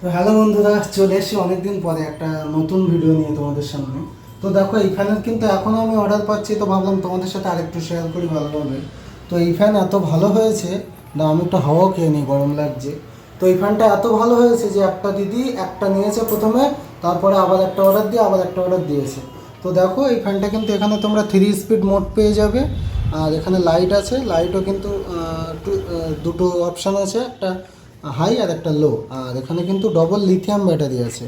তো হ্যালো বন্ধুরা, চলে এসেছি অনেকদিন পরে একটা নতুন ভিডিও নিয়ে তোমাদের সামনে। তো দেখো, এই ফ্যানের কিন্তু এখনও আমি অর্ডার পাচ্ছি, তো ভাবলাম তোমাদের সাথে আরেকটু শেয়ার করি ভালোভাবে। তো এই ফ্যান এত ভালো হয়েছে না, আমি একটু হাওয়া খেয়ে নিই, গরম লাগছে। তো এই ফ্যানটা এত ভালো হয়েছে যে একটা দিদি একটা নিয়েছে প্রথমে, তারপরে আবার একটা অর্ডার দিয়ে আবার একটা অর্ডার দিয়েছে। তো দেখো, এই ফ্যানটা কিন্তু এখানে তোমরা 3 স্পিড মোড পেয়ে যাবে। আর এখানে লাইট আছে, লাইটও কিন্তু দুটো অপশান আছে, একটা হাই আর একটা লো। আর এখানে কিন্তু ডবল লিথিয়াম ব্যাটারি আছে।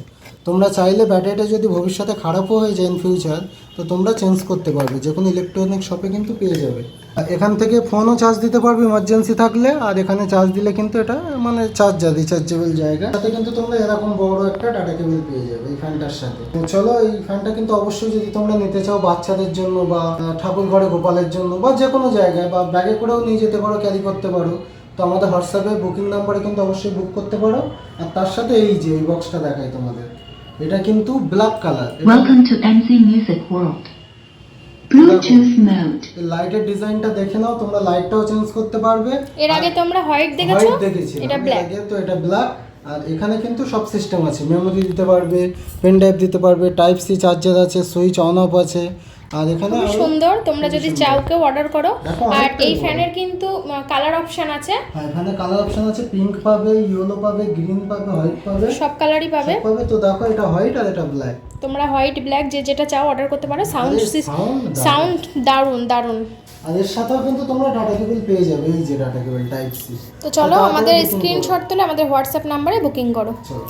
তোমরা চাইলে ব্যাটারিটা যদি ভবিষ্যতে খারাপও হয়ে যায় ইন ফিউচার, তো তোমরা চেঞ্জ করতে পারবে, যে কোনো ইলেকট্রনিক শপে কিন্তু পেয়ে যাবে। আর এখান থেকে ফোনও চার্জ দিতে পারবে ইমার্জেন্সি থাকলে। আর এখানে চার্জ দিলে কিন্তু এটা মানে চার্জার রিচার্জেবল জায়গা, সাথে কিন্তু তোমরা এরকম বড় একটা ডাটা কেবল পেয়ে যাবে এই ফ্যানটার সাথে। তো চলো, এই ফ্যানটা কিন্তু অবশ্যই যদি তোমরা নিতে চাও বাচ্চাদের জন্য বা ঠাকুর ঘরে গোপালের জন্য বা যে কোনো জায়গায় বা ব্যাগে করেও নিয়ে যেতে পারো, ক্যারি করতে পারো, তো আমাদের হোয়াটসঅ্যাপে বুকিং নাম্বারে কিন্তু অবশ্যই বুক করতে পারো। আর তার সাথে এই যে এই বক্সটা দেখাই তোমাদের, এটা কিন্তু black colour. Welcome to MC Music World. Bluetooth mode. লাইটের ডিজাইনটা দেখে নাও, তোমরা লাইটটাও চেঞ্জ করতে পারবে। এর আগে তোমরা হোয়াইট দেখেছো, এটা ব্ল্যাক। তো এটা ব্ল্যাক। আর এখানে কিন্তু সব সিস্টেম আছে, মেমোরি দিতে পারবে, পেন ড্রাইভ দিতে পারবে, টাইপ সি চার্জার আছে, সুইচ অন অফ আছে। আর এখানে খুব সুন্দর, তোমরা যদি চাও কেউ অর্ডার করো। দেখো, আর অনেকটাই এই বড়। ফ্যানের কিন্তু কালার অপশন আছে। হ্যাঁ, এখানে কালার অপশন আছে, পিঙ্ক পাবে, ইয়েলো পাবে, গ্রিন পাবে, হোয়াইট পাবে, সব কালারই পাবে। তো দেখো, এটা হোয়াইট আর এটা ব্ল্যাক। তোমরা হোয়াইট ব্ল্যাক যে যেটা চাও অর্ডার করতে পারো। সাউন্ড দারুন দারুন। আর এর সাথেও কিন্তু তোমরা ডাটা কেবল পেয়ে যাবে, এই যে ডাটা কেবল টাইপ সি। তো চলো, আমাদের স্ক্রিনশট তুলে আমাদের হোয়াটসঅ্যাপ নাম্বারে বুকিং করো। চলো।